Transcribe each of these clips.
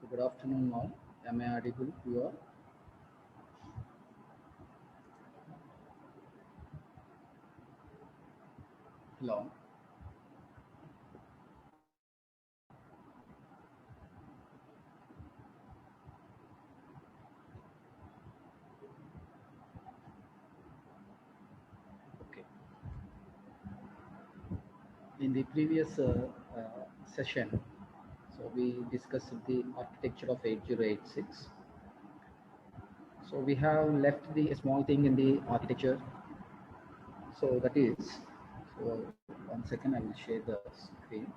Good afternoon, all. Am I audible to you all? Hello. Okay. In the previous session, so we discussed the architecture of 8086. So we have left the small thing in the architecture. So that is, so 1 second, I will share the screen.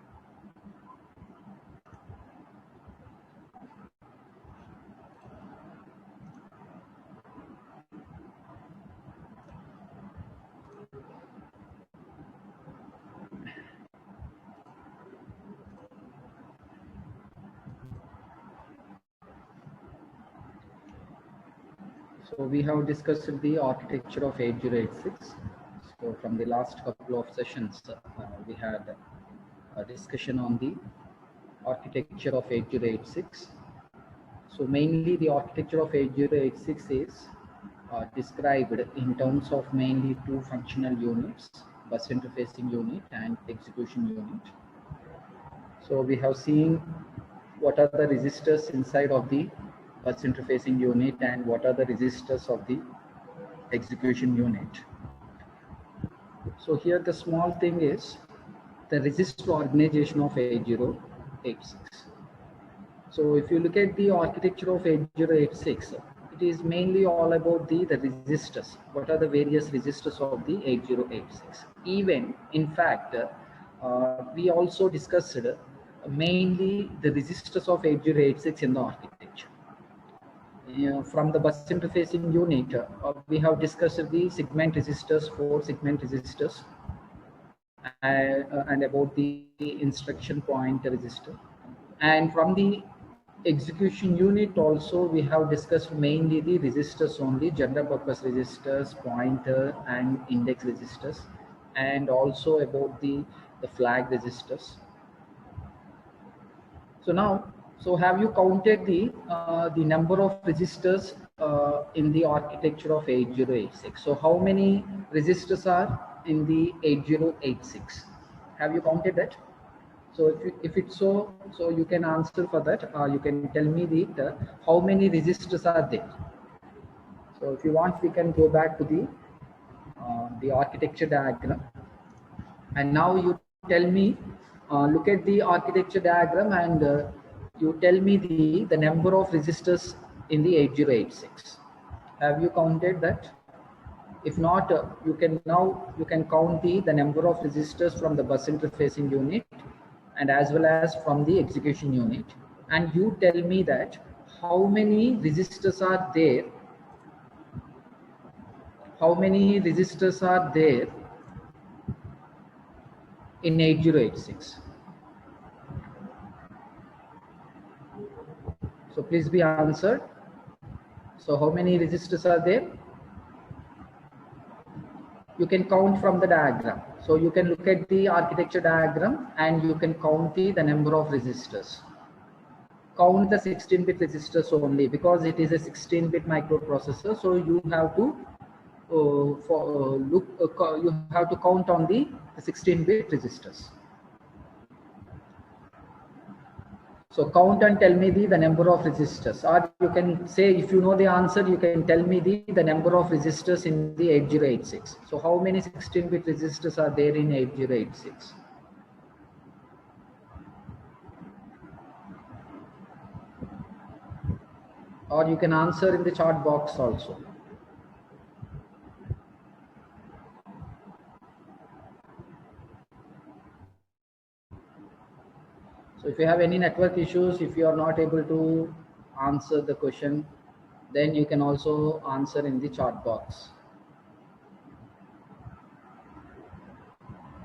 So we have discussed the architecture of 8086. So from the last couple of sessions, we had a discussion on the architecture of 8086. So mainly the architecture of 8086 is described in terms of mainly two functional units, bus interfacing unit and execution unit. So we have seen what are the resistors inside of the bus interfacing unit and what are the resistors of the execution unit. So here the small thing is the resistor organization of 8086. So if you look at the architecture of 8086, it is mainly all about the resistors. What are the various resistors of the 8086? Even, in fact, we also discussed mainly the resistors of 8086 in the architecture. From the bus interfacing unit, we have discussed the segment resistors, 4 segment resistors, and about the instruction point resistor. And from the execution unit also, we have discussed mainly the resistors only, general purpose resistors, pointer and index resistors, and also about the flag resistors. So now, so have you counted the number of resistors in the architecture of 8086? So how many resistors are in the 8086? Have you counted that? So if it's so, so you can answer for that. You can tell me how many resistors are there. So if you want, we can go back to the architecture diagram. And now you tell me, look at the architecture diagram and you tell me the number of resistors in the 8086. Have you counted that? If not, you can count the number of resistors from the bus interfacing unit and as well as from the execution unit. And you tell me that how many resistors are there, how many resistors are there in 8086. So please be answered. So how many resistors are there? You can count from the diagram. So you can look at the architecture diagram and you can count the number of resistors. Count the 16-bit resistors only because it is a 16-bit microprocessor. So you have to you have to count on the 16-bit resistors. So count and tell me the number of resistors, or you can say if you know the answer, you can tell me the number of resistors in the 8086. So how many 16-bit resistors are there in 8086? Or you can answer in the chat box also. So if you have any network issues, if you are not able to answer the question, then you can also answer in the chat box.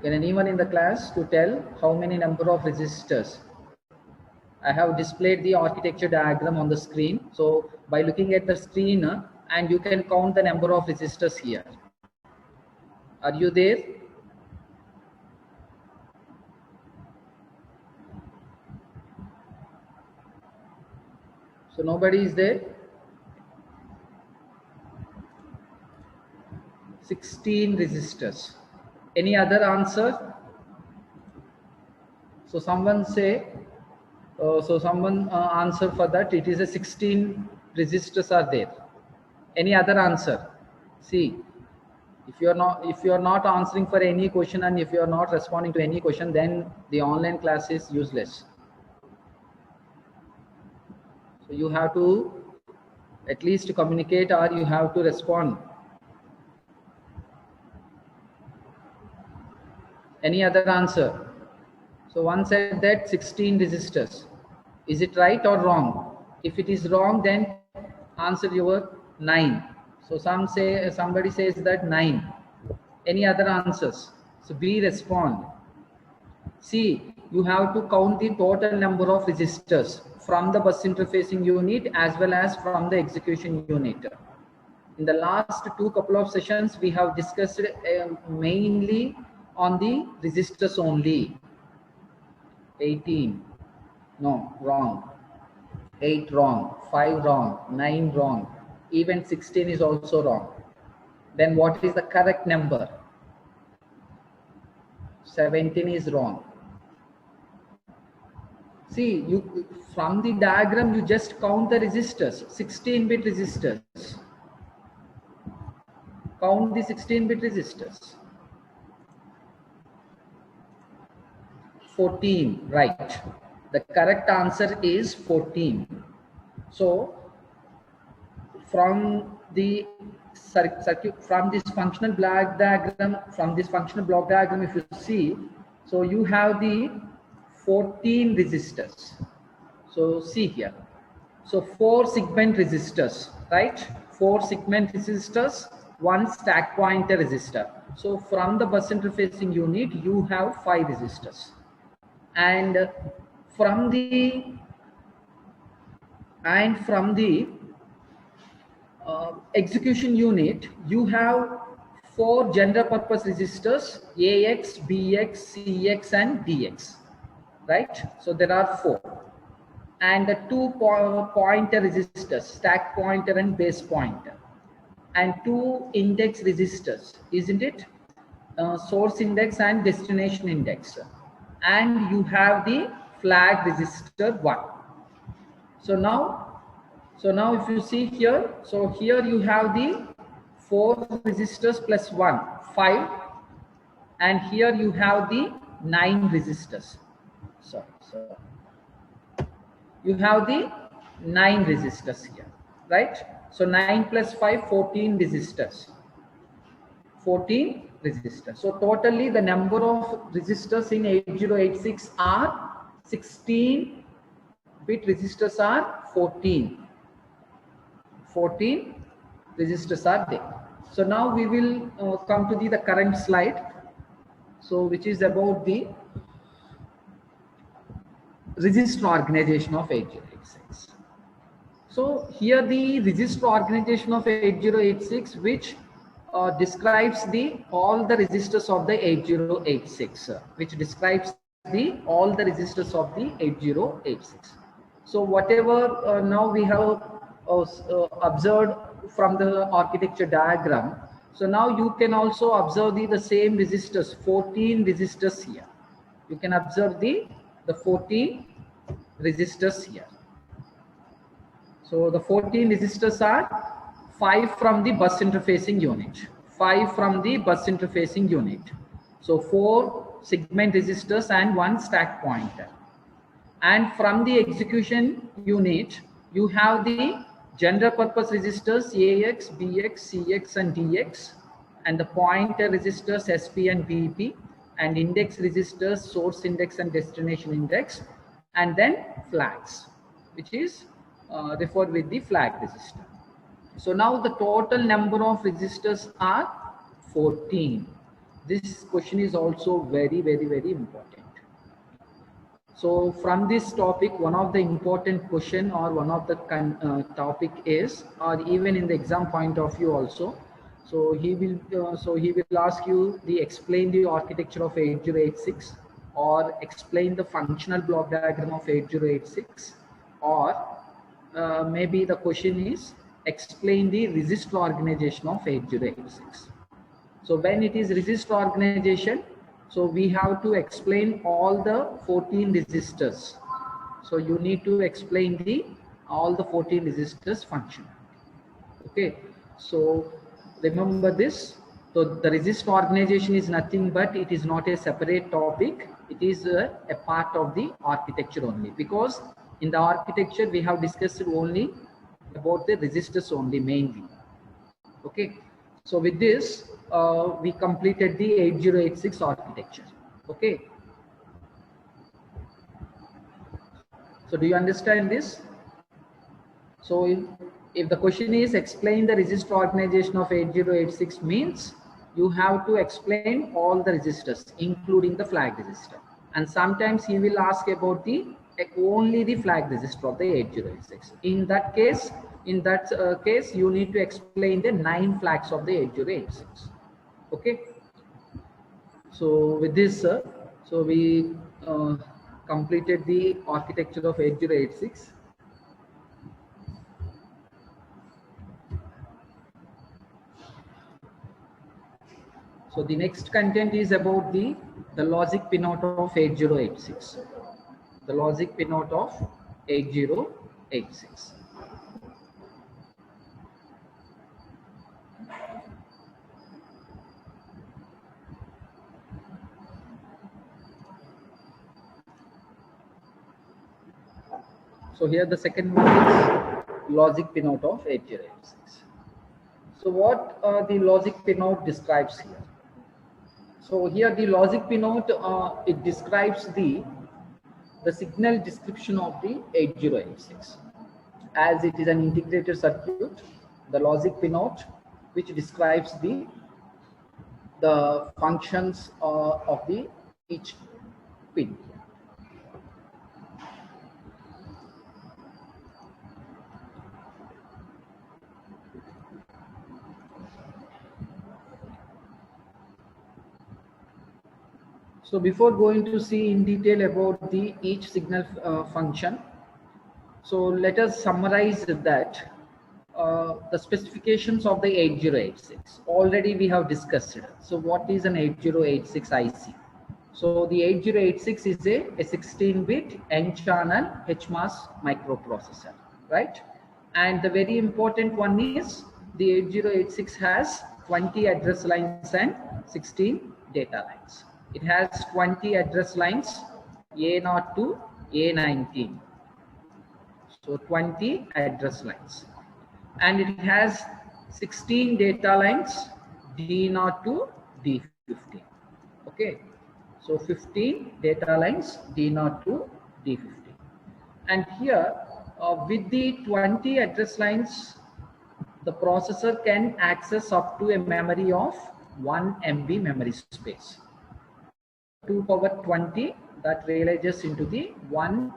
Can anyone in the class to tell how many number of resistors? I have displayed the architecture diagram on the screen. So by looking at the screen, and you can count the number of resistors here. Are you there? So nobody is there. 16 resistors. Any other answer? So someone say, someone answer for that. It is a 16 resistors are there. Any other answer? See, if you are not answering for any question and if you are not responding to any question, then the online class is useless. So you have to at least communicate or you have to respond. Any other answer? So one said that 16 resistors. Is it right or wrong? If it is wrong, then answer your 9. So somebody says that 9. Any other answers? So B respond. See, you have to count the total number of resistors from the bus interfacing unit as well as from the execution unit. In the last couple of sessions, we have discussed mainly on the resistors only. 18, no, wrong. 8 wrong, 5 wrong, 9 wrong, even 16 is also wrong. Then what is the correct number? 17 is wrong. See, you from the diagram you just count the resistors, 16-bit resistors. Count the 16-bit resistors. 14, right. The correct answer is 14. So from the circuit, from this functional block diagram, if you see, so you have the 14 resistors. So see here. So 4 segment resistors, right? 4 segment resistors, 1 stack pointer resistor. So from the bus interfacing unit, you have 5 resistors. And from the execution unit, you have 4 general purpose resistors, AX, BX, CX and DX, right? So there are 4. And the 2 pointer resistors, stack pointer and base pointer, and 2 index resistors, isn't it? Source index and destination index. And you have the flag resistor 1. So now if you see here, so here you have the 4 resistors plus 1, 5, and here you have the 9 resistors. So you have the 9 resistors here, right? So 9 plus 5, 14 resistors. 14 resistors. So totally the number of resistors in 8086 are 16 bit resistors are 14. 14 resistors are there. So now we will come to the current slide. So which is about the resistor organization of 8086. So here the resistor organization of 8086, which describes all the resistors of the 8086, which describes all the resistors of the 8086. So whatever now we have observed from the architecture diagram, so now you can also observe the same resistors, 14 resistors here. You can observe the 14 resistors here. So the 14 resistors are 5 from the bus interfacing unit. 5 from the bus interfacing unit. So 4 segment resistors and 1 stack pointer. And from the execution unit, you have the general purpose resistors AX, BX, CX and DX, and the pointer resistors SP and BP, and index resistors, source index and destination index, and then flags, which is referred with the flag resistor. So now the total number of resistors are 14. This question is also very, very, very important. So from this topic, one of the important question or one of the topic is, or even in the exam point of view also, so he will ask you explain the architecture of 8086, or explain the functional block diagram of 8086, or maybe the question is explain the resistor organization of 8086. So when it is resistor organization, so we have to explain all the 14 resistors. So you need to explain all the 14 resistors function. Okay, so remember this. So the resistor organization is nothing but it is not a separate topic. It is a part of the architecture only, because in the architecture we have discussed only about the resistors only mainly. Okay, so with this we completed the 8086 architecture. Okay, so do you understand this? So if the question is explain the resistor organization of 8086, means you have to explain all the resistors including the flag resistor, and sometimes he will ask about the only the flag resistor of the 8086. In that case you need to explain the 9 flags of the 8086. Okay, so with this so we completed the architecture of 8086. So the next content is about the logic pinout of 8086. The logic pinout of 8086. So here the second one is logic pinout of 8086. So what the logic pinout describes here? So here the logic pinout, it describes the signal description of the 8086. As it is an integrated circuit, the logic pinout, which describes the functions of the each pin. So before going to see in detail about the each signal function, so let us summarize that the specifications of the 8086. Already we have discussed it. So what is an 8086 IC? So the 8086 is a 16-bit N-channel HMOS microprocessor, right? And the very important one is the 8086 has 20 address lines and 16 data lines. It has 20 address lines, A0 to A19. So 20 address lines. And it has 16 data lines, D0 to D15. Okay. So 15 data lines, D0 to D15. And here, with the 20 address lines, the processor can access up to a memory of 1 MB memory space. 2 power 20, that realizes into the 1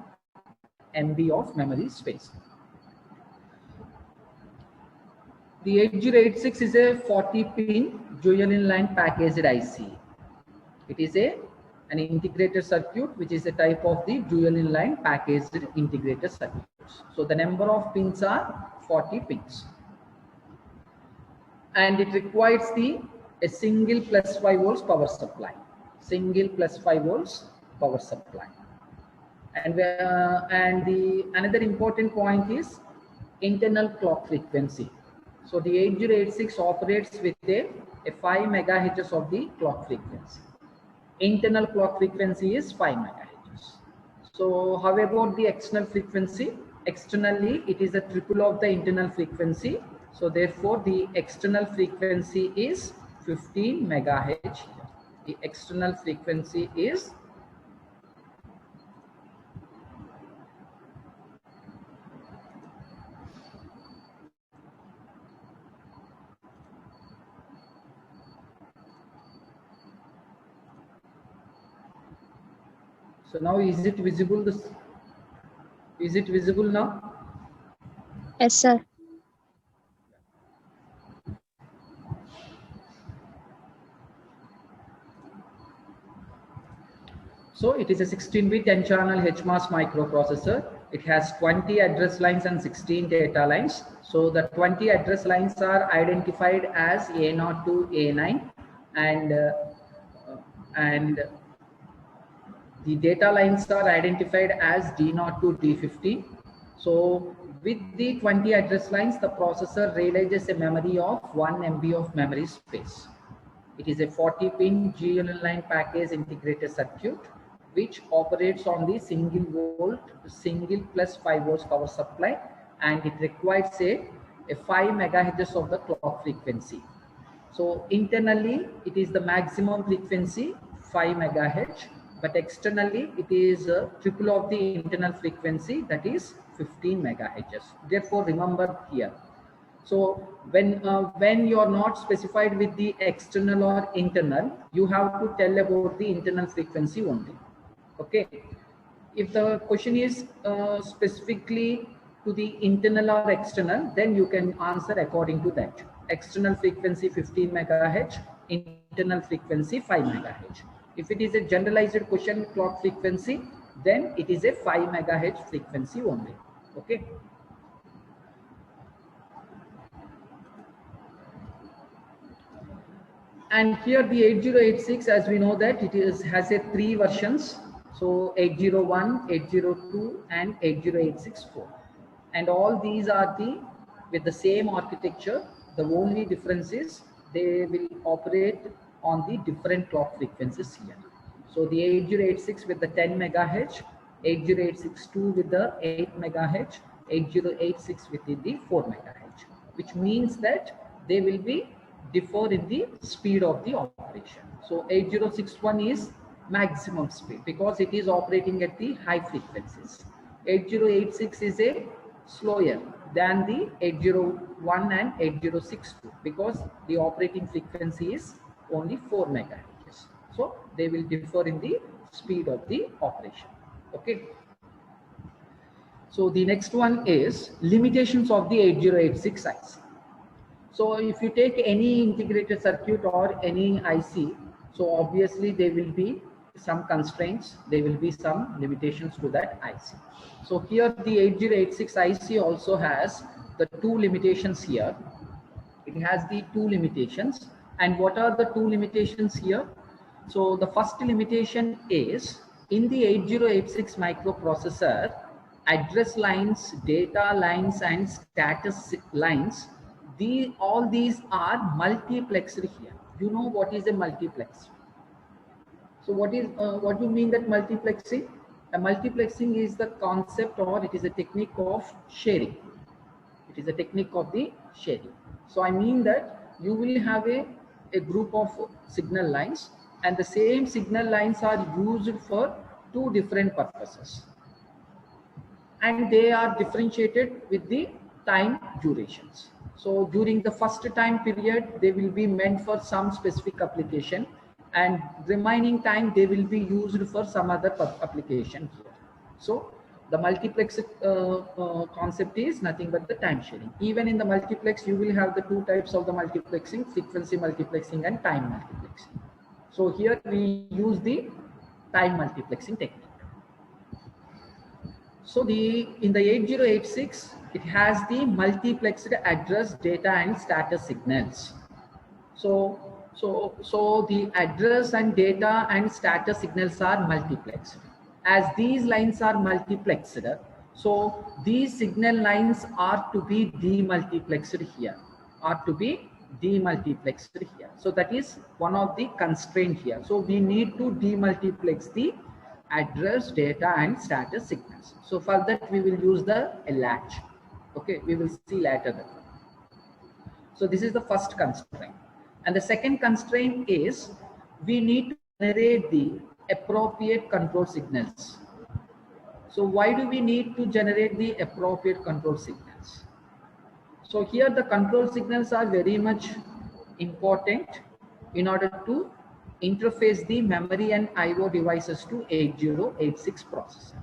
MB of memory space. The 8086 is a 40-pin dual inline packaged IC. It is an integrated circuit, which is a type of the dual inline packaged integrated circuits. So the number of pins are 40 pins. And it requires a single +5 volts power supply. Single +5 volts power supply. And another important point is internal clock frequency. So the 8086 operates with a 5 megahertz of the clock frequency. Internal clock frequency is 5 megahertz. So how about the external frequency? Externally, it is a triple of the internal frequency. So therefore, the external frequency is 15 megahertz. The external frequency is so now is it visible? Is it visible now? Yes, sir. So it is a 16-bit N-channel HMOS microprocessor it has 20 address lines and 16 data lines. So the 20 address lines are identified as A0 to A9, and the data lines are identified as D0 to D50. So with the 20 address lines, the processor realizes a memory of 1 MB of memory space. It is a 40-pin GNL line package integrated circuit which operates on the single plus 5 volts power supply, and it requires a 5 megahertz of the clock frequency. So internally it is the maximum frequency 5 megahertz, but externally it is triple of the internal frequency, that is 15 megahertz. Therefore remember here. So when you are not specified with the external or internal, you have to tell about the internal frequency only. Okay. If the question is specifically to the internal or external, then you can answer according to that. External frequency 15 megahertz, internal frequency 5 megahertz. If it is a generalized question clock frequency, then it is a 5 megahertz frequency only. Okay. And here the 8086, as we know that it has a 3 versions. So 801, 802 and 80864. And all these are with the same architecture. The only difference is they will operate on the different clock frequencies here. So the 8086 with the 10 megahertz, 80862 with the 8 megahertz, 8086 with the 4 megahertz, which means that they will be differ in the speed of the operation. So 8061 is maximum speed because it is operating at the high frequencies. 8086 is a slower than the 801 and 8062 because the operating frequency is only 4 megahertz. So they will differ in the speed of the operation. Okay. So the next one is limitations of the 8086 IC. So if you take any integrated circuit or any IC, so obviously there will be some constraints, there will be some limitations to that IC. So here the 8086 IC also has the 2 limitations here. It has the 2 limitations. And what are the 2 limitations here? So the first limitation is in the 8086 microprocessor, address lines, data lines and status lines, all these are multiplexed here. You know what is a multiplex? So what do you mean that multiplexing? A multiplexing is the concept, or it is a technique of sharing. It is a technique of the sharing. So I mean that you will have a group of signal lines, and the same signal lines are used for 2 different purposes, and they are differentiated with the time durations. So during the first time period, they will be meant for some specific application, and remaining time they will be used for some other application here. So the multiplex concept is nothing but the time sharing. Even in the multiplex, you will have the 2 types of the multiplexing: frequency multiplexing and time multiplexing. So here we use the time multiplexing technique. So in the 8086, it has the multiplexed address, data and status signals. So the address and data and status signals are multiplexed. As these lines are multiplexed, so these signal lines are to be demultiplexed here, So that is one of the constraints here. So we need to demultiplex the address, data and status signals. So for that we will use the latch. Okay, we will see later that. So this is the first constraint. And the second constraint is we need to generate the appropriate control signals. So why do we need to generate the appropriate control signals? So here the control signals are very much important in order to interface the memory and IO devices to 8086 processor.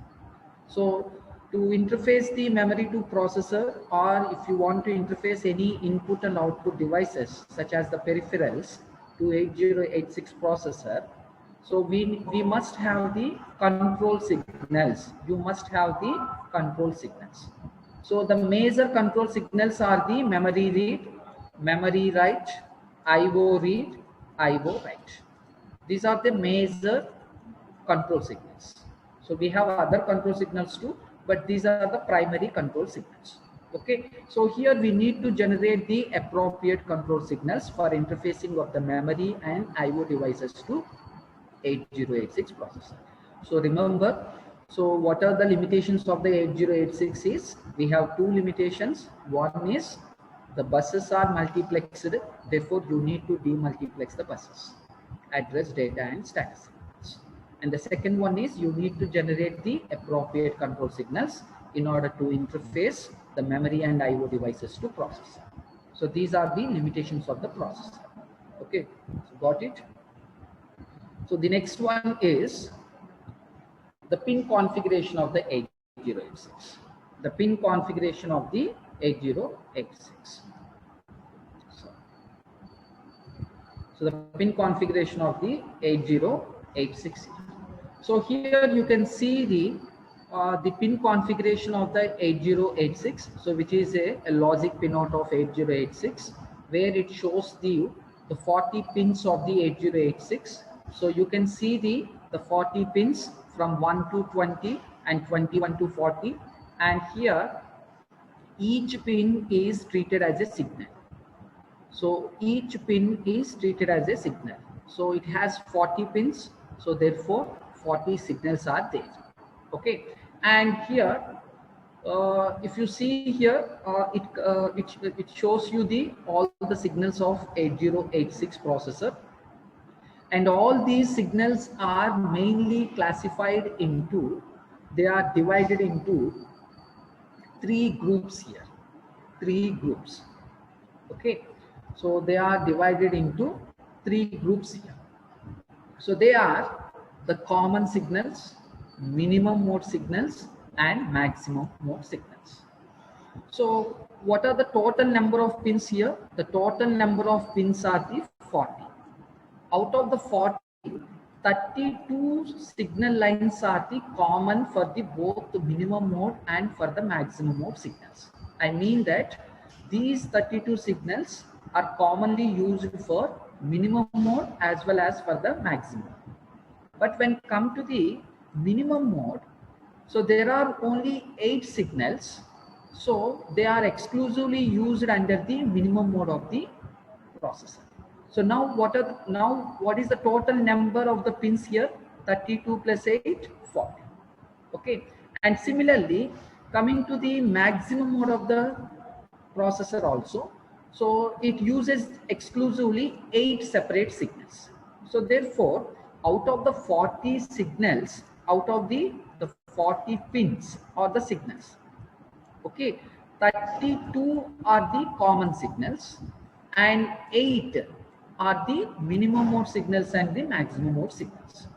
So to interface the memory to processor, or if you want to interface any input and output devices such as the peripherals to 8086 processor, so we must have the control signals. You must have the control signals. So the major control signals are the memory read, memory write, IO read, IO write. These are the major control signals. So we have other control signals too, but these are the primary control signals. Okay, so here we need to generate the appropriate control signals for interfacing of the memory and IO devices to 8086 processor. So remember, so what are the limitations of the 8086 is, we have two limitations. One is the buses are multiplexed, therefore you need to demultiplex the buses, address, data and status signals. And the second one is you need to generate the appropriate control signals in order to interface the memory and IO devices to processor. So these are the limitations of the processor. Okay, so got it? So the next one is the pin configuration of the 8086. The pin configuration of the 8086. So the pin configuration of the 8086. So here you can see the pin configuration of the 8086. So which is a logic pinout of 8086, where it shows the 40 pins of the 8086. So you can see the 40 pins from 1 to 20 and 21 to 40. And here each pin is treated as a signal. So each pin is treated as a signal. So it has 40 pins. So therefore 40 signals are there. Okay. And here, if you see here, it shows you all the signals of 8086 processor. And all these signals are mainly classified into, they are divided into 3 groups here. 3 groups. Okay. So they are divided into 3 groups here. So they are the common signals, minimum mode signals and maximum mode signals. So what are the total number of pins here? The total number of pins are the 40. Out of the 40, 32 signal lines are the common for the both the minimum mode and for the maximum mode signals. I mean that these 32 signals are commonly used for minimum mode as well as for the maximum. But when come to the minimum mode, so there are only 8 signals. So they are exclusively used under the minimum mode of the processor. So now what is the total number of the pins here? 32 plus 8, 40. Okay. And similarly, coming to the maximum mode of the processor also, so it uses exclusively 8 separate signals. So therefore, out of the 40 signals, out of the 40 pins or the signals, okay, 32 are the common signals and 8 are the minimum mode signals and the maximum mode signals.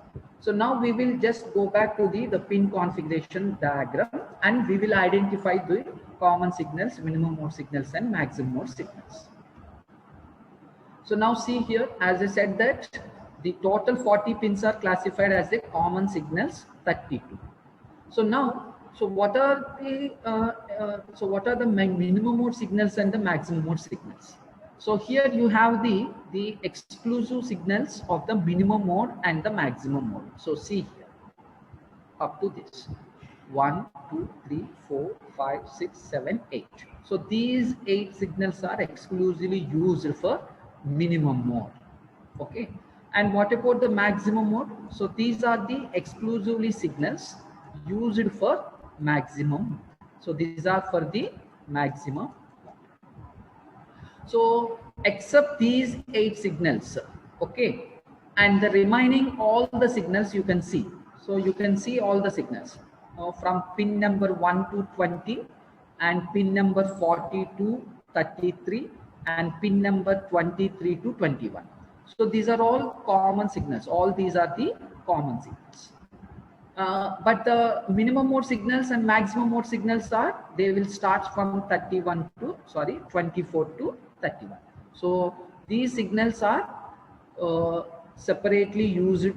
So now we will just go back to the pin configuration diagram and we will identify the common signals, minimum mode signals and maximum mode signals. So now see here, as I said that the total 40 pins are classified as the common signals, 32. So now, so what are the minimum mode signals and the maximum mode signals? So here you have the exclusive signals of the minimum mode and the maximum mode. So see here, up to this 1, 2, 3, 4, 5, 6, 7, 8. So these 8 signals are exclusively used for minimum mode. Okay. And what about the maximum mode? So these are the exclusively signals used for maximum. So these are for the maximum. So except these 8 signals, okay, and the remaining all the signals you can see. So you can see all the signals from pin number 1 to 20 and pin number 40 to 33 and pin number 23 to 21. So these are all common signals. All these are the common signals. But the minimum mode signals and maximum mode signals are, they will start from 24 to 31. So these signals are separately used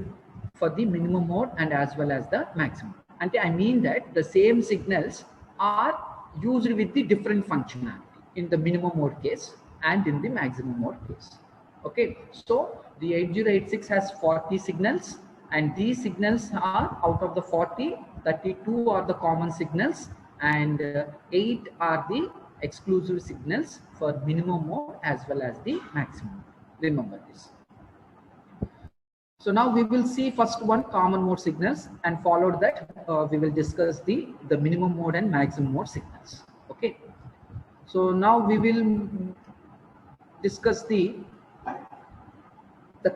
for the minimum mode and as well as the maximum. And I mean that the same signals are used with the different functionality in the minimum mode case and in the maximum mode case. Okay, so the 8086 has 40 signals, and these signals are out of the 40, 32 are the common signals, and 8 are the exclusive signals for minimum mode as well as the maximum. Remember this. So now we will see first one common mode signals, and followed that we will discuss the minimum mode and maximum mode signals. Okay. So now we will discuss the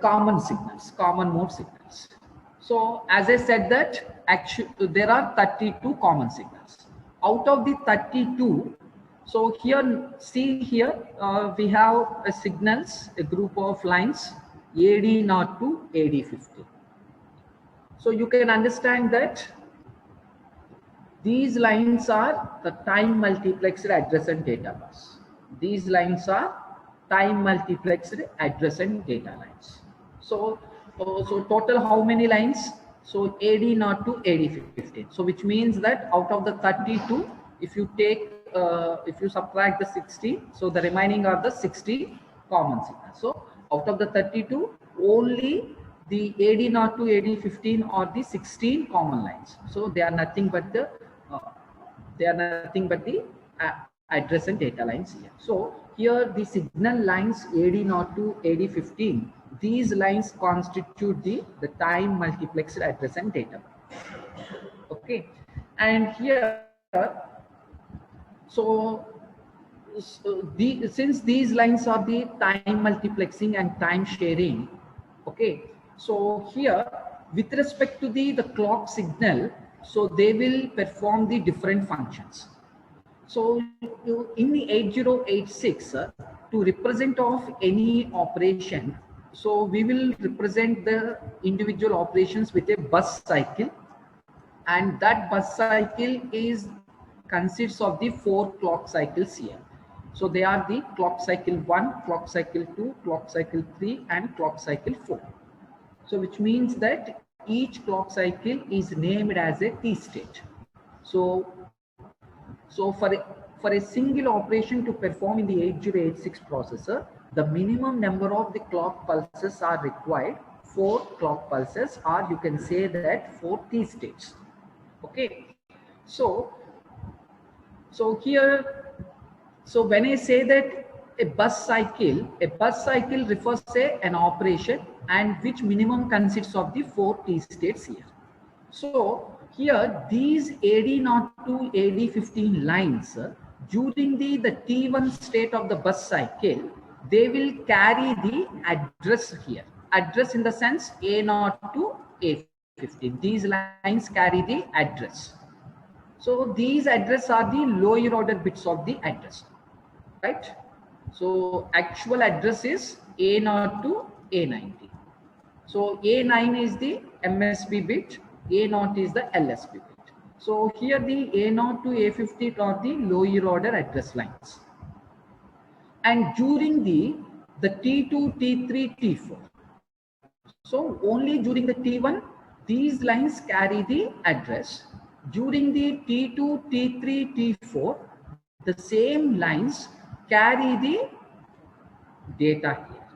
common signals, common mode signals. So as I said that actually there are 32 common signals. Out of the 32, so here see here we have a signals, a group of lines AD0 to AD50. So you can understand that these lines are the time multiplexed address and data bus. These lines are time multiplexed address and data lines. So, so total how many lines? So AD0 to AD15. So which means that out of the 32, if you take, if you subtract the 60, so the remaining are the 60 common signals. So out of the 32, only the AD0 to AD15 are the 16 common lines. So they are nothing but the address and data lines here. So here the signal lines AD0 to AD15, these lines constitute the time multiplexed address and data. Okay, and here since these lines are the time multiplexing and time sharing, okay, so here with respect to the clock signal, so they will perform the different functions. So in the 8086 to represent of any operation, so we will represent the individual operations with a bus cycle, and that bus cycle consists of the 4 clock cycles here. So they are the clock cycle 1, clock cycle 2, clock cycle 3, and clock cycle 4. So which means that each clock cycle is named as a T state. So for a single operation to perform in the 8086 processor, the minimum number of the clock pulses are required, 4 clock pulses, or you can say that 4 T states. Okay, so here, so when I say that a bus cycle refers to an operation and which minimum consists of the 4 T states here. So here these AD0 to AD15 lines during the T1 state of the bus cycle, they will carry the address here. Address in the sense A0 to A15. These lines carry the address. So these address are the lower order bits of the address, right? So actual address is A0 to A90. So A9 is the MSB bit, A0 is the LSB bit. So here the A0 to A50 are the lower order address lines. And during the T2, T3, T4. So only during the T1, these lines carry the address. During the T2, T3, T4, the same lines carry the data here.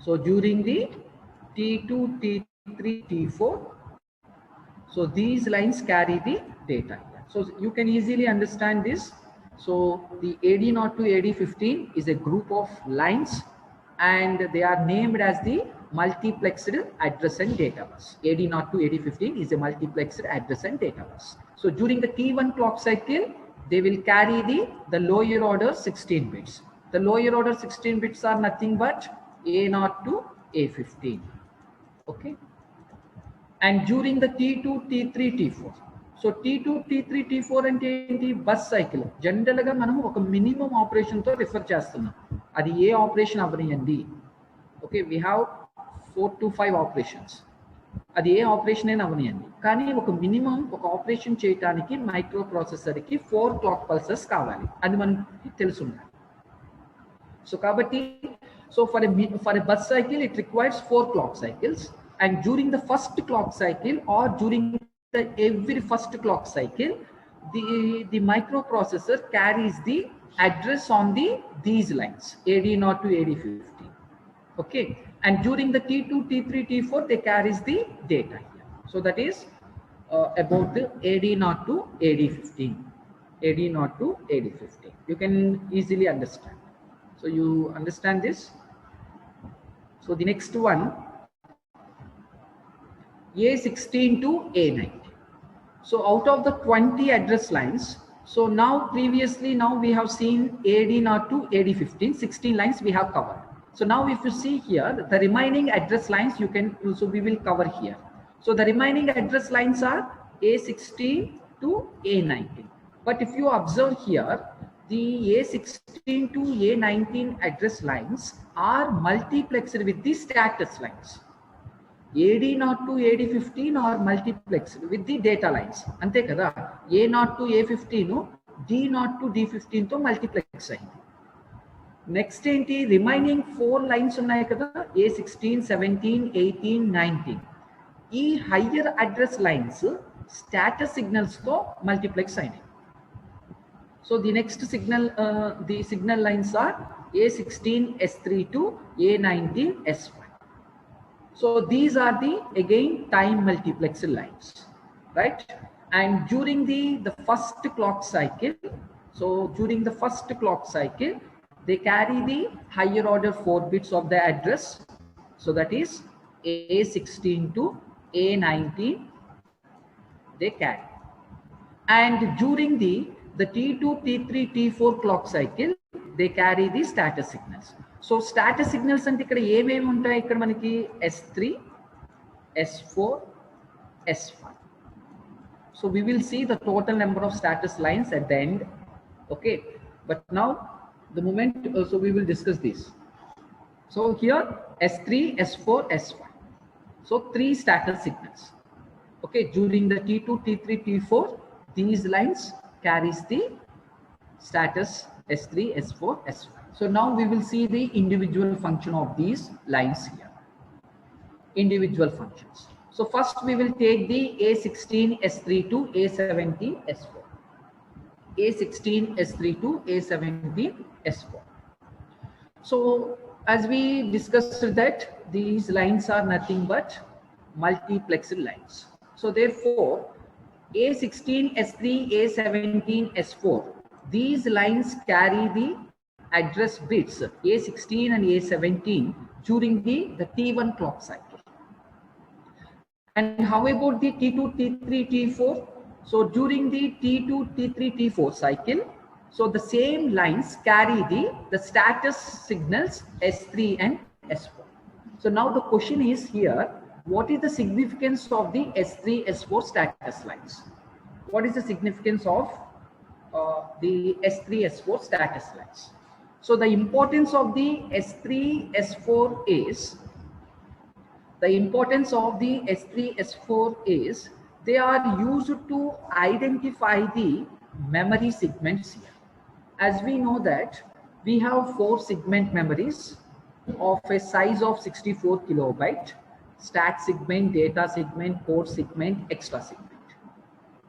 So during the T2, T3, T4, so these lines carry the data here. So you can easily understand this. So the AD0 to AD15 is a group of lines, and they are named as the multiplexed address and data bus. AD0 to AD15 is a multiplexed address and data bus. So during the T1 clock cycle, they will carry the lower order 16 bits. The lower order 16 bits are nothing but A0 to A15. Okay. And during the T2, T3, T4. So T2, T3, T4 and bus cycle. Generally, we minimum operation to refer chestunna. Adi A operation avriyandi. Okay, we have 4 to 5 operations. Adi A operation in avriyandi. Kani oka minimum oka operation cheyadaniki microprocessor ki 4 clock pulses kavali. Adi manaki telusundali. So kabatti, so for a bus cycle, it requires 4 clock cycles. And during the first clock cycle or during every first clock cycle, the microprocessor carries the address on these lines, AD0 to AD15. Okay, and during the T2, T3, T4, they carries the data here. So that is about the AD0 to AD15, AD0 to AD15. You can easily understand. So you understand this. So the next one, A16 to A19. So out of the 20 address lines, so now previously now we have seen AD0 to AD15, 16 lines we have covered. So now if you see here, the remaining address lines you can, so we will cover here. So the remaining address lines are A16 to A19. But if you observe here, the A16 to A19 address lines are multiplexed with the status lines. AD0 to AD15 are multiplexed with the data lines. Ante kada, A0 to A15, D0 to D15 to multiplex ayindi. Next enti remaining 4 lines ఉన్నాయి కదా, A16, 17, 18, 19. ఈ higher address lines status signals తో multiplex అయినాయి. So the next signal, the signal lines are A16 S3 to A19 S1. So these are the again time multiplexed lines, right? And during the first clock cycle, so during the first clock cycle, they carry the higher order 4 bits of the address. So that is A16 to A19 they carry. And during the T2, T3, T4 clock cycle, they carry the status signals. So status signals ante ikkada ఏమేమి ఉంటాయి ఇక్కడ మనకి S3, S4, S5. So we will see the total number of status lines at the end. Okay, but now the moment, so we will discuss this. So here S3, S4, S5. So 3 status signals. Okay, during the T2, T3, T4, these lines carries the status S3, S4, S5. So now we will see the individual function of these lines here. Individual functions. So first we will take the A16 S3 to A17 S4. A16 S3 to A17 S4. So as we discussed that these lines are nothing but multiplexed lines. So therefore A16 S3, A17 S4, these lines carry the address bits A16 and A17 during the T1 clock cycle. And how about the T2, T3, T4? So during the T2, T3, T4 cycle, so the same lines carry the status signals S3 and S4. So now the question is here, what is the significance of the S3, S4 status lines? What is the significance of the S3, S4 status lines? So the importance of the S3, S4 is, they are used to identify the memory segments here. As we know that we have 4 segment memories of a size of 64 kilobyte, stack segment, data segment, port segment, extra segment,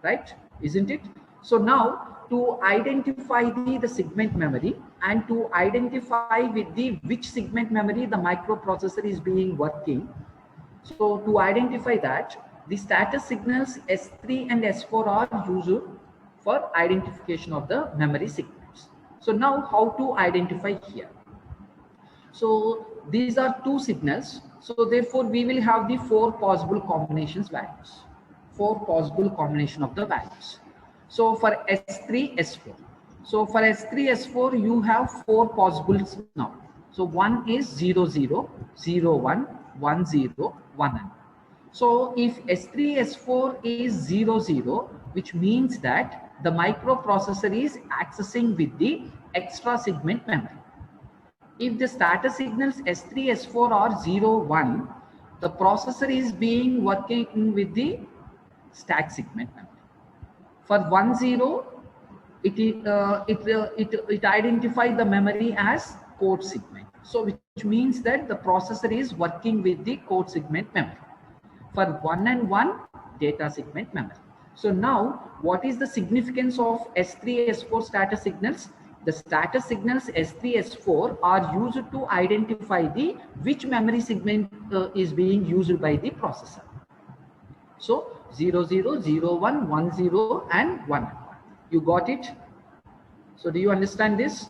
right? Isn't it? So now to identify the segment memory and to identify with which segment memory the microprocessor is being working. So to identify that, the status signals S3 and S4 are used for identification of the memory segments. So now how to identify here? So these are 2 signals. So therefore we will have the 4 possible combinations values. 4 possible combination of the values. So for S3, S4. So for S3, S4, you have 4 possibles now. So one is 0, 0, 0, 1, 1, 0, 1. So if S3, S4 is 0, 0, which means that the microprocessor is accessing with the extra segment memory. If the status signals S3, S4 are 0, 1, the processor is being working with the stack segment memory. For 1, 0, it identifies the memory as code segment. So which means that the processor is working with the code segment memory. For 1 and 1, data segment memory. So now, what is the significance of S3, S4 status signals? The status signals S3, S4 are used to identify the which memory segment is being used by the processor. So 0, 0, 0, 1, 1, 0 and 1. You got it? So do you understand this?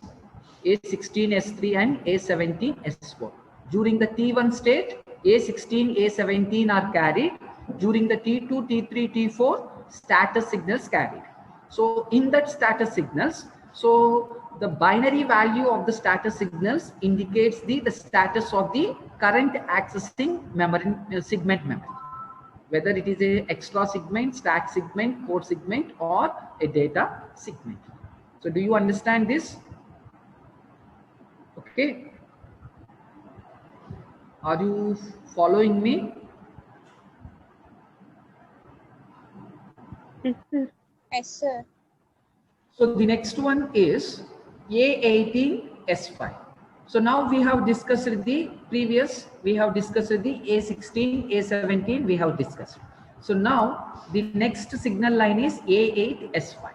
A16, S3 and A17, S4. During the T1 state, A16, A17 are carried. During the T2, T3, T4, status signals carried. So in that status signals, so the binary value of the status signals indicates the status of the current accessing memory, segment memory, whether it is a extra segment, stack segment, code segment, or a data segment. So do you understand this? Okay. Are you following me? Yes, sir. Yes, sir. So the next one is A18, S5. So now we have discussed the previous, we have discussed the A16, A17, we have discussed. So now the next signal line is A8, S5.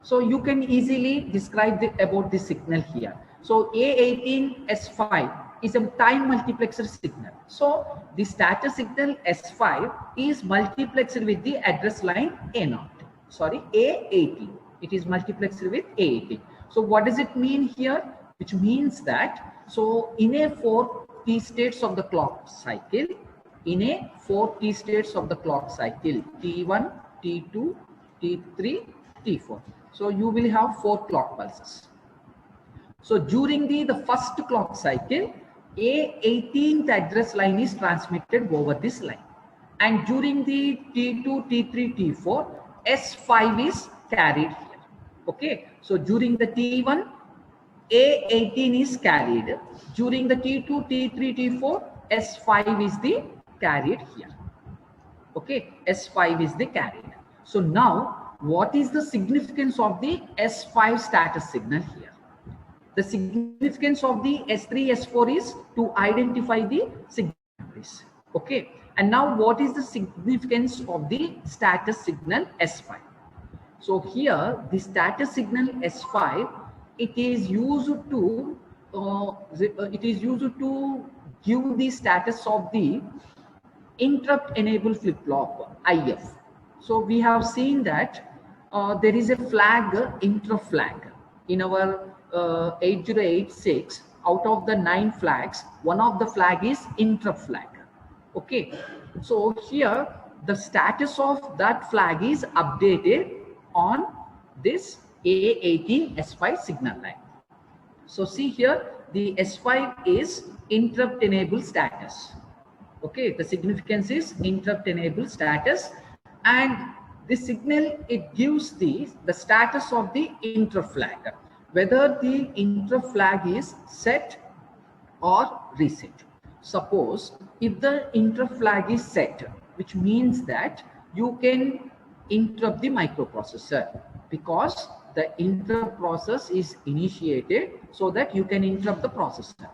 So you can easily describe about this signal here. So A18, S5 is a time multiplexer signal. So the status signal S5 is multiplexed with the address line A0. Sorry, A18. It is multiplexed with A18. So what does it mean here? Which means that, so in a 4 T states of the clock cycle, T1, T2, T3, T4. So you will have 4 clock pulses. So during the first clock cycle, A18th address line is transmitted over this line. And during the T2, T3, T4, S5 is carried here. Okay. So during the T1, A18 is carried. During the T2, T3, T4, S5 is the carried here. Okay. S5 is the carried. So now, what is the significance of the S5 status signal here? The significance of the S3, S4 is to identify the signals. Okay. And now what is the significance of the status signal S5? So here the status signal S5, it is used to give the status of the interrupt enable flip-flop IF. So we have seen that there is a flag, interrupt flag in our 8086. Out of the 9 flags, one of the flag is interrupt flag. Okay, so here the status of that flag is updated on this A18 S5 signal line. So see here, the S5 is interrupt enable status. Okay, the significance is interrupt enable status, and the signal, it gives the status of the interrupt flag, whether the interrupt flag is set or reset. Suppose if the interrupt flag is set, which means that you can interrupt the microprocessor, because the interrupt process is initiated so that you can interrupt the processor.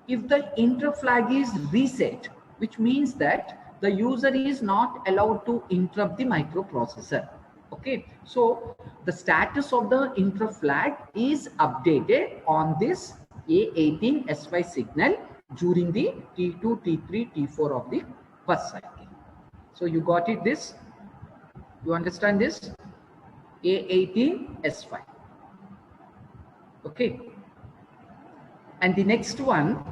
If the interrupt flag is reset, which means that the user is not allowed to interrupt the microprocessor. Okay, so the status of the interrupt flag is updated on this A18 S5 signal during the T2, T3, T4 of the first cycle. So you got it this? You understand this? A18 S5. Okay. And the next one,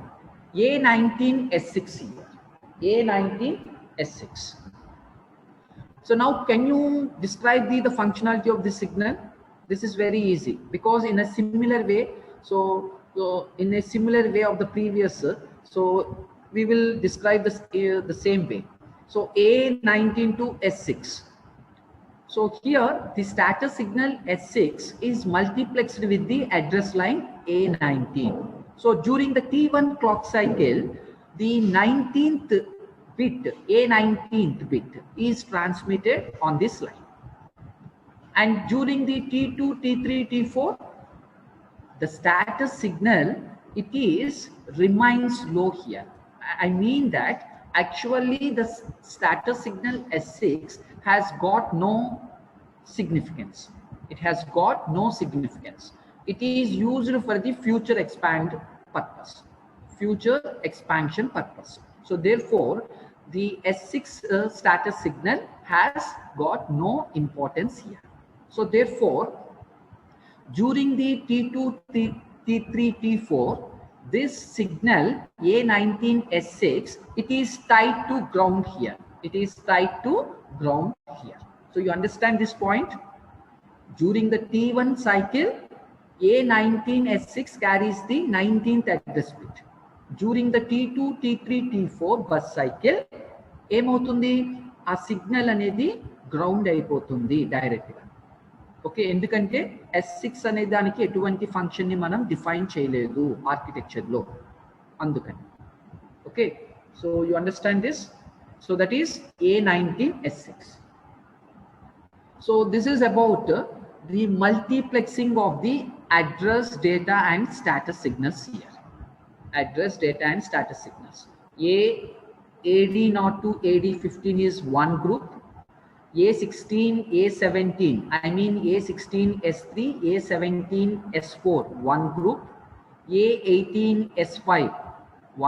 A19 S6 here. A19 S6. So now can you describe the functionality of this signal? This is very easy, because in a similar way, in a similar way of the previous, so we will describe this the same way. So A19 to S6. So here the status signal S6 is multiplexed with the address line A19. So during the T1 clock cycle, the 19th bit, A19th bit is transmitted on this line. And during the T2, T3, T4, the status signal, it is remains low here. I mean that Actually, the status signal S6 has got no significance. It has got no significance. It is used for the future expand purpose, future expansion purpose. So therefore, the S6 status signal has got no importance here. So therefore, during the T2, T3, T4, this signal A19S6, it is tied to ground here. It is tied to ground here. So you understand this point? During the T1 cycle, A19S6 carries the 19th address bit. During the T2, T3, T4 bus cycle, ఏమవుతుంది ఆ signal అనేది ground అయిపోతుంది direct గా. Okay, ఎందుకంటే S6 అనే దానికి ఎటువంటి function ని మనం డిఫైన్ చేయలేదు ఆర్కిటెక్చర్ లో, అందుకని. Okay, so you understand this. So that is A19S6. So this is about the multiplexing of the address, data and status signals here. Address, data and status signals. AD0 to AD15 is one group. A16, A17, I mean A16, S3, A17, S4, one group. A18, S5,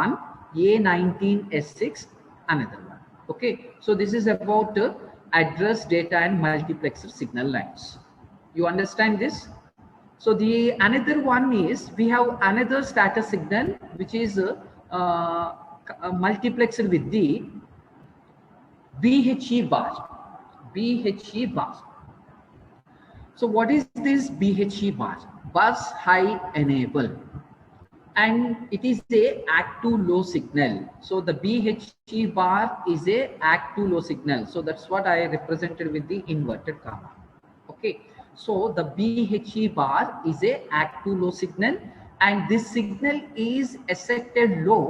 one. A19, S6, another one. Okay, so this is about address, data and multiplexer signal lines. You understand this? So the another one is, we have another status signal which is multiplexed with the BHE bar. BHE bar. So what is this BHE bar? Bus high enable, and it is a act to low signal. So the BHE bar is a act to low signal. So that's what I represented with the inverted comma. Okay, so the BHE bar is a act to low signal, and this signal is accepted low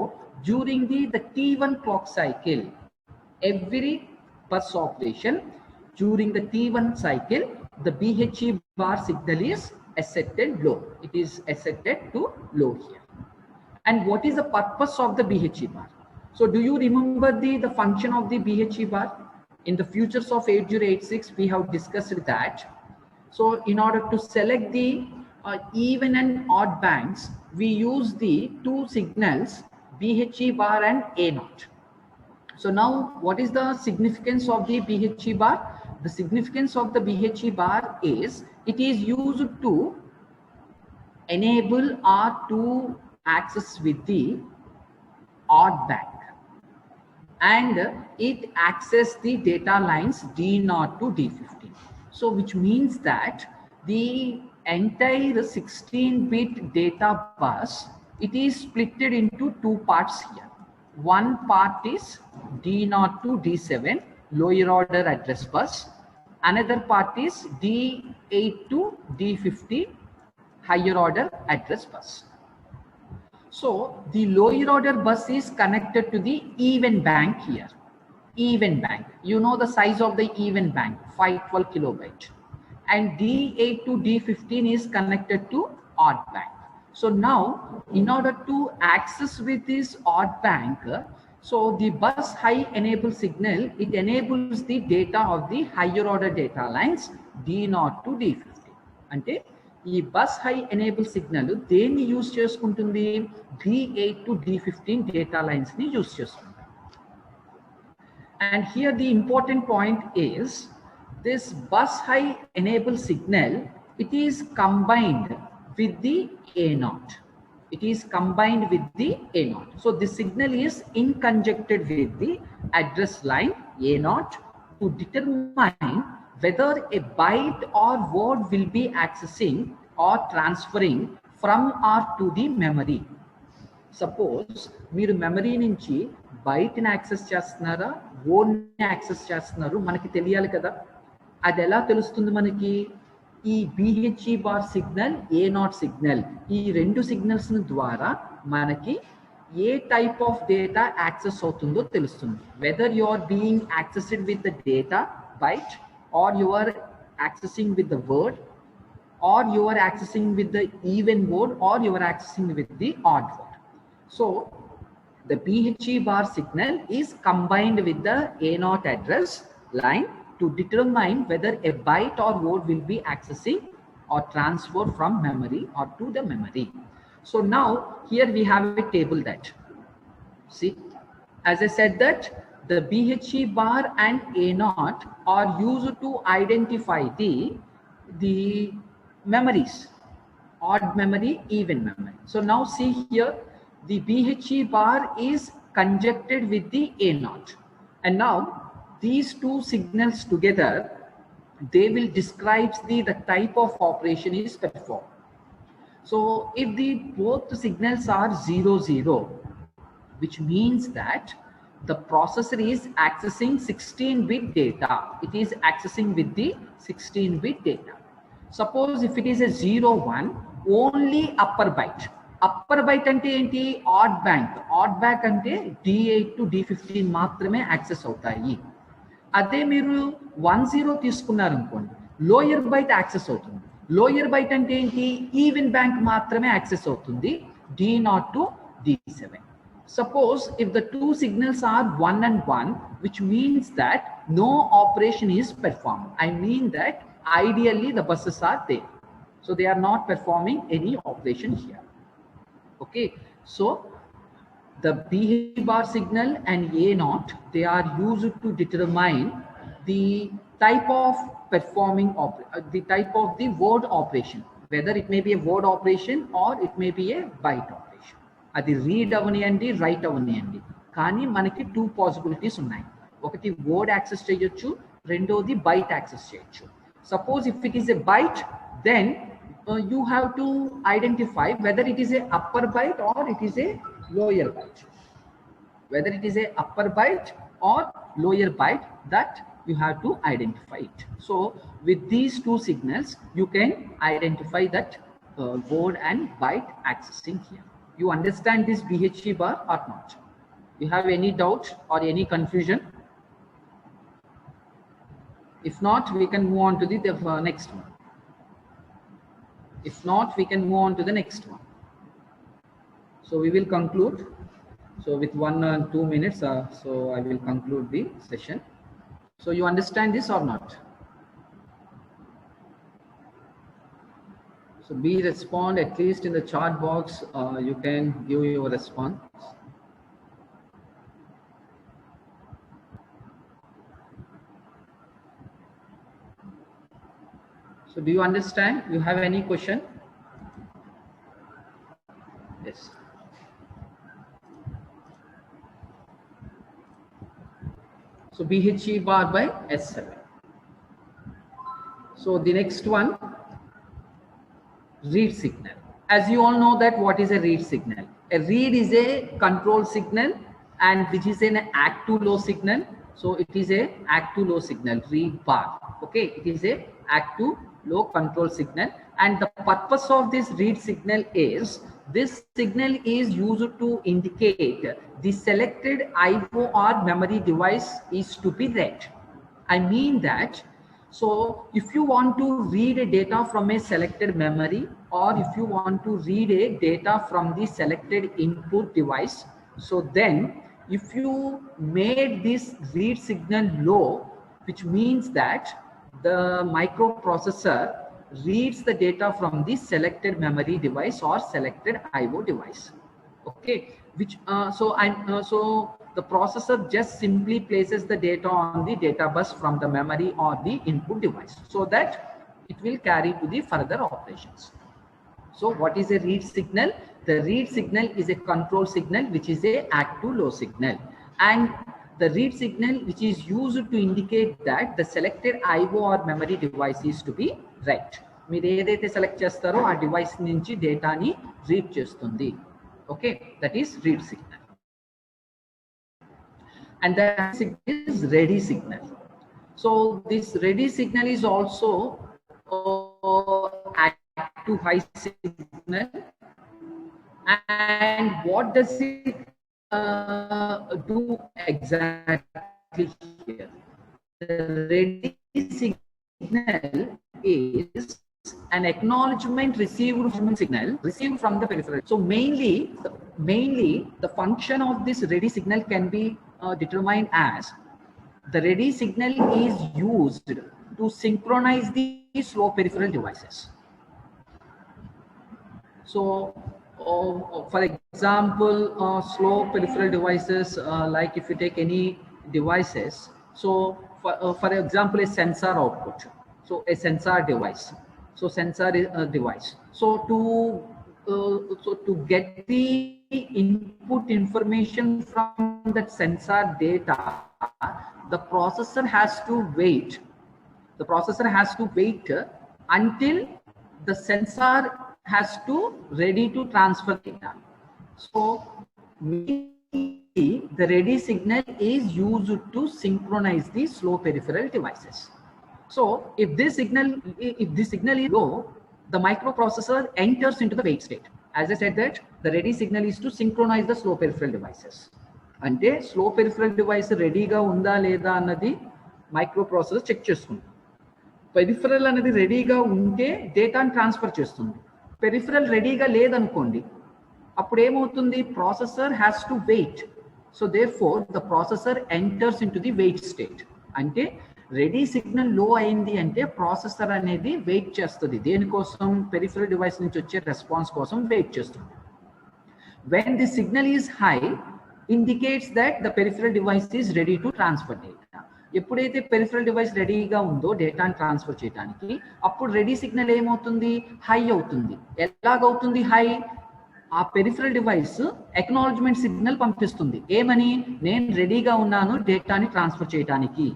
during the T1 clock cycle. Every bus operation during the T1 cycle, the BHE bar signal is accepted low. It is accepted to low here. And what is the purpose of the BHE bar? So do you remember the function of the BHE bar? In the futures of 8086, we have discussed that. So in order to select the even and odd banks, we use the two signals BHE bar and A0. So now what is the significance of the BHE bar? The significance of the BHE bar is it is used to enable or to access with the odd bank, and it access the data lines D0 to D15. So which means that the entire 16-bit data bus, it is splitted into two parts here. One part is D0 to D7 lower order address bus. Another part is D8 to D15 higher order address bus. So the lower order bus is connected to the even bank here. Even bank, you know the size of the even bank, 512 kilobyte. And D8 to D15 is connected to odd bank. So now in order to access with this odd bank, so the bus high enable signal, it enables the data of the higher order data lines D0 to D15. Ante ఈ bus high enable signal దేన్ని use చేసుకుంటుంది? D8 to D15 data lines ని use చేసుకుంటుంది. And here the important point is this bus high enable signal, it is combined with the A0. It is combined with the A0. So this signal is in conjuncted with the address line A0 to determine whether a byte or word will be accessing or transferring from or to the memory. Suppose మీరు memory నుంచి బైట్ని access చేస్తున్నారా, వర్డ్ని access చేస్తున్నారు, మనకి తెలియాలి కదా. అది ఎలా తెలుస్తుంది మనకి? ఈ BHE bar signal, A0 signal, ఈ రెండు సిగ్నల్స్ ద్వారా మనకి ఏ టైప్ ఆఫ్ డేటా యాక్సెస్ అవుతుందో తెలుస్తుంది. Whether you are being accessed with the data byte, or you are accessing with the word, or you are accessing with the even word, or you are accessing with the odd word. So the BHE bar signal is combined with the A0 address line to determine whether a byte or word will be accessing or transferred from memory or to the memory. So now here we have a table that, see, as I said that the BHE bar and A0 are used to identify the memories, odd memory, even memory. So now see here, the BHE bar is conjuncted with the A0. And now these two signals together, they will describe the type of operation is performed. So if the both signals are 0, 0, which means that the processor is accessing 16-bit data. It is accessing with the 16-bit data. Suppose if it is a 0, 1, only upper byte. Upper byte ante enti odd bank. Odd bank ante D8 to D15 మాత్రమే access అవుతాయి. అదే మీరు 10 తీసుకున్నారు అనుకోండి, lower byte access అవుతుంది. Lower byte అంటే ఏంటి, even bank మాత్రమే యాక్సెస్ అవుతుంది, D0 to D7. Suppose if the two signals are 1 and 1, which means that no operation is performed. I mean that ideally the buses are there, so they are not performing any operation here. Okay, so the BHE bar signal and A0, they are used to determine the type of performing the type of the word operation, whether it may be a word operation or it may be a byte operation. అది read అవనియండి, right అవనియండి, కానీ మనకి two possibilities ఉన్నాయి. ఒకటి word access చేయొచ్చు, రెండోది byte access చేయొచ్చు. Suppose if it is a byte, then you have to identify whether it is a upper byte or it is a lower byte. Whether it is a upper byte or lower byte, that you have to identify it. So with these two signals, you can identify that word and byte accessing here. You understand this BHE bar or not? You have any doubt or any confusion? If not, we can move on to the next one. If not, we can move on to the next one. So we will conclude. So with 1 and 2 minutes, so I will conclude the session. So you understand this or not? So be respond at least in the chat box. You can give your response. So do you understand? You have any question? Yes. So BHE bar by S7. So the next one, read signal. As you all know that what is a read signal? A read is a control signal and which is an act to low signal. So it is a act to low signal, read bar. Okay, it is a act to low control signal, and the purpose of this read signal is this signal is used to indicate the selected IO or memory device is to be read. I mean that, so if you want to read a data from a selected memory, or if you want to read a data from the selected input device, so then if you made this read signal low, which means that the microprocessor reads the data from the selected memory device or selected IO device. Okay, which so the processor just simply places the data on the data bus from the memory or the input device, so that it will carry to the further operations. So what is a read signal? The read signal is a control signal which is a act to low signal, and the read signal which is used to indicate that the selected IO or memory device is to be read. మీరు ఏదైతే select చేస్తారో ఆ device నుంచి డేటాని read చేస్తుంది. Okay, that is read signal. And that signal is ready signal. So this ready signal is also act to high signal. And what does it do exactly here? The ready signal is an acknowledgement received from signal received from the peripheral. So mainly mainly the function of this ready signal can be determined as the ready signal is used to synchronize the slow peripheral devices. So, for example, slow peripheral devices, like if you take any devices, so for example, a sensor output, so a sensor device, so sensor is a device. So to get the input information from that sensor data, the processor has to wait. The processor has to wait until the sensor has to ready to transfer data. So the ready signal is used to synchronize the slow peripheral devices. So if this signal is low, the microprocessor enters into the wait state. As I said that the ready signal is to synchronize the slow peripheral devices. అంటే slow peripheral device రెడీగా ఉందా లేదా అన్నది microprocessor check చేసుకుంటుంది. Peripheral అనేది రెడీగా ఉంటే డేటాను ట్రాన్స్ఫర్ చేస్తుంది. పెరిఫరల్ రెడీగా లేదనుకోండి, అప్పుడు ఏమవుతుంది, processor has to wait. So therefore the processor enters into the wait state. అంటే రెడీ సిగ్నల్ లో అయింది అంటే ప్రాసెసర్ అనేది వెయిట్ చేస్తుంది. దేనికోసం? పెరిఫరల్ డివైస్ నుంచి వచ్చే రెస్పాన్స్ కోసం వెయిట్ చేస్తుంది. When the signal is high, indicates that the peripheral device is ready to transfer data. ఎప్పుడైతే పెరిఫరల్ డివైస్ రెడీగా ఉందో డేటాను ట్రాన్స్ఫర్ చేయడానికి, అప్పుడు రెడీ సిగ్నల్ ఏమవుతుంది, హై అవుతుంది. ఎలాగవుతుంది హై? ఆ పెరిఫరల్ డివైస్ అక్నాలెడ్జ్మెంట్ సిగ్నల్ పంపిస్తుంది. ఏమని? నేను రెడీగా ఉన్నాను డేటాని ట్రాన్స్ఫర్ చేయడానికి.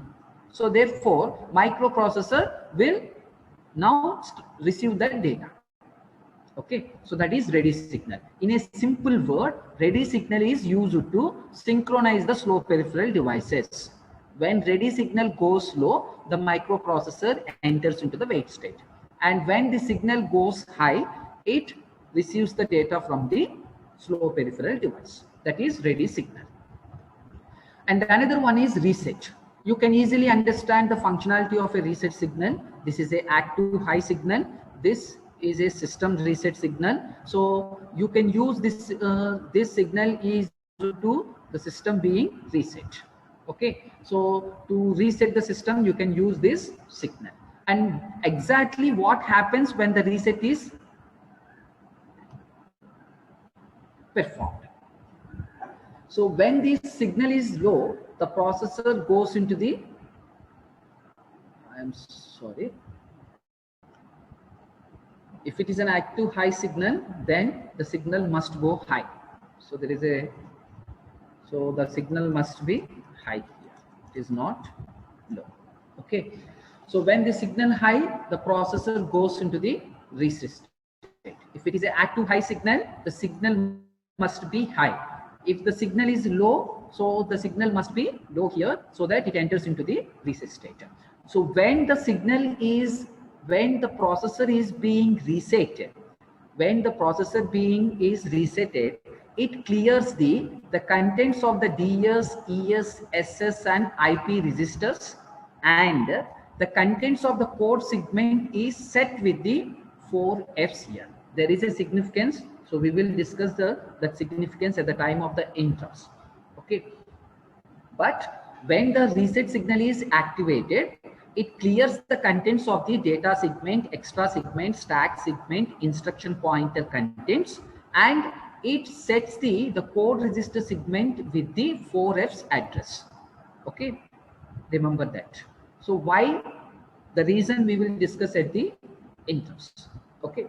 So therefore microprocessor will now receive that data. Okay, so that is ready signal. In a simple word, ready signal is used to synchronize the slow peripheral devices. When ready signal goes low, the microprocessor enters into the wait state, and when the signal goes high, it receives the data from the slow peripheral device. That is ready signal. And another one is reset. You can easily understand the functionality of a reset signal. This is a active high signal. This is a system reset signal. So you can use this this signal is to the system being reset. Okay, so to reset the system you can use this signal. And exactly what happens when the reset is performed? So when the signal is low, the processor goes into the, I am sorry, if it is an active high signal, then the signal must go high. So there is a, so the signal must be high here. It is not low. Okay. So when the signal high, the processor goes into the reset state. If it is an active high signal, the signal must be high. If the signal is low, so the signal must be low here, so that it enters into the reset state. So when the signal is, when the processor is being resetted, when the processor being is resetted, it clears the contents of the DS, ES, SS and IP registers, and the contents of the code segment is set with the 4 Fs here. There is a significance, so we will discuss that significance at the time of the interrupts. Okay, but when the reset signal is activated, it clears the contents of the data segment, extra segment, stack segment, instruction pointer contents, and it sets the code register segment with the 4Fs address. Okay, remember that. So why? The reason we will discuss at the interrupts. Okay,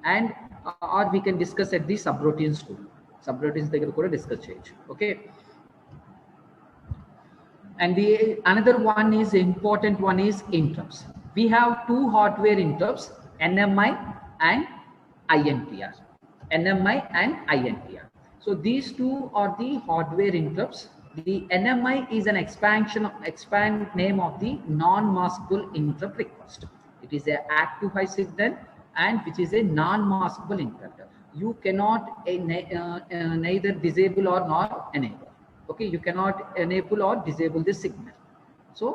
and or we can discuss at the subroutines too. Subroutines దగ్గర కూడా discuss చేయొచ్చు. Okay. And the another one is important one is interrupts. We have two hardware interrupts, NMI and INTR. NMI and INTR. So these two are the hardware interrupts. The NMI is an expand name of the non-maskable interrupt request. It is an active high signal and which is a non-maskable interrupt. You cannot neither disable or not enable. Okay, you cannot enable or disable this signal. So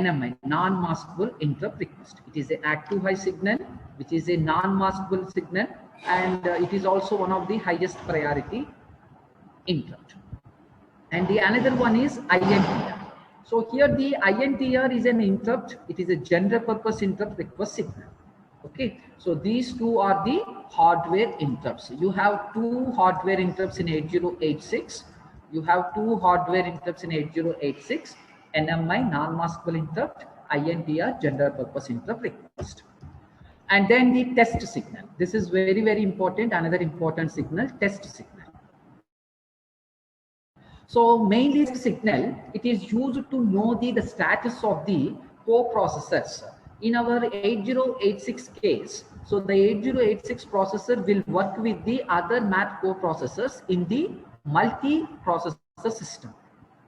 NMI, non-maskable interrupt request. It is an active high signal which is a non-maskable signal and it is also one of the highest priority interrupt. And the another one is INTR. So here the INTR is an interrupt. It is a general purpose interrupt request signal. Okay, so these two are the hardware interrupts. You have two hardware interrupts in 8086. You have two hardware interrupts in 8086. NMI non-maskable interrupt, INTR general purpose interrupt request. And then the test signal. This is very, very important. Another important signal, test signal. So mainly signal, it is used to know the status of the co-processors. In our 8086 case, so the 8086 processor will work with the other math co-processors in the multi-processor system.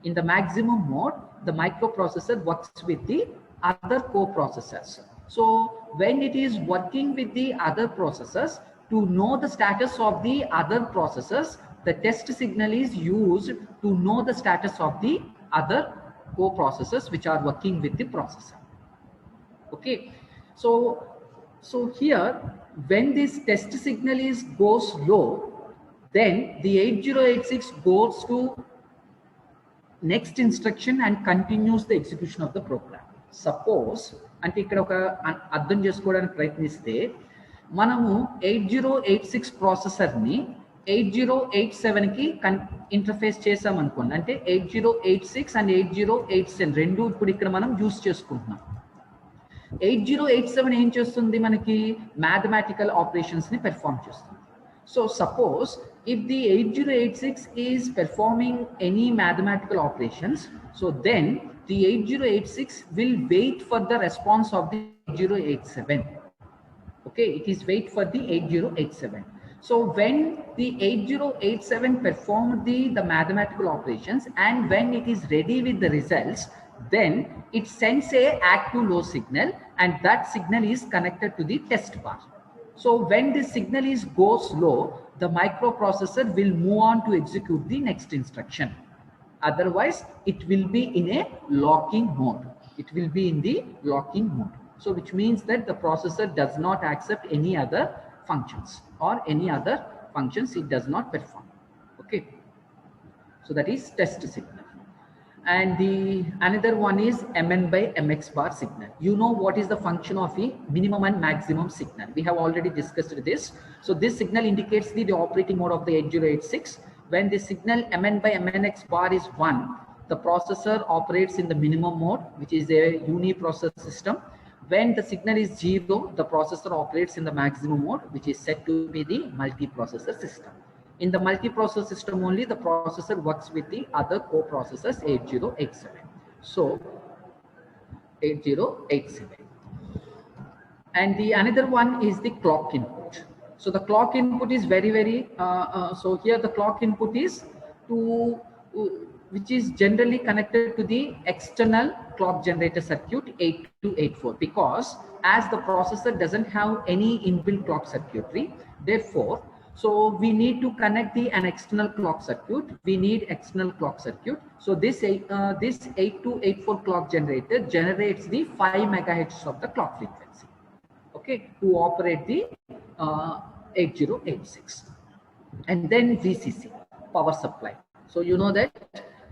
In the maximum mode, the microprocessor works with the other co-processors. So when it is working with the other processors, to know the status of the other processors, the test signal is used to know the status of the other co-processors which are working with the processor. Okay, so here when this test signal goes low, then the 8086 goes to next instruction and continues the execution of the program. Suppose అంటే ఇక్కడ ఒక అర్థం చేసుకోవడానికి ప్రయత్నిస్తే మనము 8086 processor ని 8087 కి interface చేసాం అనుకోండి. అంటే 8086 అండ్ 8087 రెండు ఇప్పుడు ఇక్కడ మనం యూస్ చేసుకుంటున్నాం. 8087 ఏం చేస్తుంది, మనకి మ్యాథమెటికల్ ఆపరేషన్స్ ని పెర్ఫార్మ్ చేస్తుంది. So suppose if the 8086 is performing any mathematical operations, so then the 8086 will wait for the response of the 8087. Okay, it is wait for the 8087. So when the 8087 performed the mathematical operations and when it is ready with the results, then it sends a active low signal and that signal is connected to the test bar. So when this signal goes low, the microprocessor will move on to execute the next instruction. Otherwise, it will be in a locking mode. It will be in the locking mode. So which means that the processor does not accept any other functions or any other functions it does not perform. Okay. So that is test signal. And the another one is MN by MX bar signal. You know what is the function of a minimum and maximum signal. We have already discussed this. So this signal indicates the operating mode of the 8086. When the signal MN by MNX bar is 1, the processor operates in the minimum mode, which is a uniprocessor system. When the signal is 0, the processor operates in the maximum mode, which is said to be the multiprocessor system. In the multiprocessor system only, the processor works with the other co-processors 8087. So 8087. And the another one is the clock input. So the clock input is very, so here the clock input is which is generally connected to the external clock generator circuit 8284, because as the processor doesn't have any inbuilt clock circuitry, therefore, so we need to connect an external clock circuit. We need external clock circuit. So this 8284 clock generator generates the 5 megahertz of the clock frequency. Okay, to operate the 8086. And then VCC, power supply. So you know that.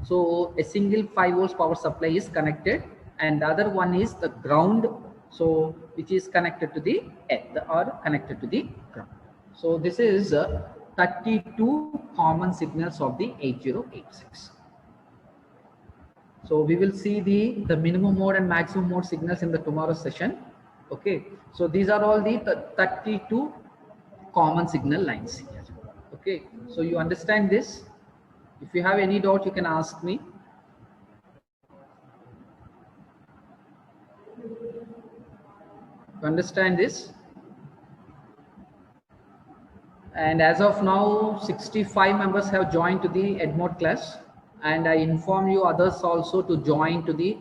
So a single 5 volts power supply is connected, and the other one is the ground. So which is connected to the earth or connected to the ground. So this is 32 common signals of the 8086. So we will see the minimum mode and maximum mode signals in the tomorrow's session. Okay. So these are all the 32 common signal lines here. Okay. So you understand this? If you have any doubt, you can ask me. You understand this? And as of now, 65 members have joined to the EdMode class, and I inform you others also to join to the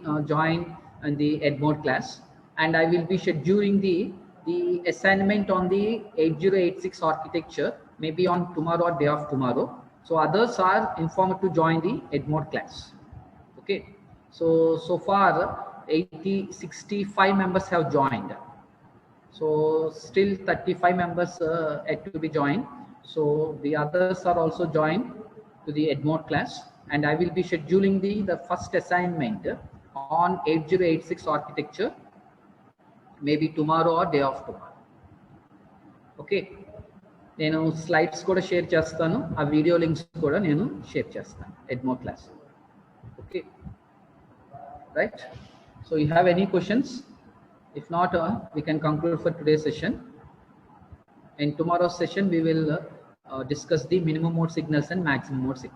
the EdMode class. And I will be scheduling the assignment on the 8086 architecture, maybe on tomorrow or day of tomorrow. So others are informed to join the EdMode class. Okay. So far 65 members have joined. So still 35 members yet to be joined. So the others are also joined to the Edmode class, and I will be scheduling the first assignment on 8086 architecture, maybe tomorrow or day of tomorrow. Okay, నేను slides కూడా share చేస్తాను, ఆ video links కూడా నేను share చేస్తాను Edmodo class. Okay, right. So you have any questions? If not, we can conclude for today's session. In tomorrow's session, we will discuss the minimum mode signals and maximum mode signals.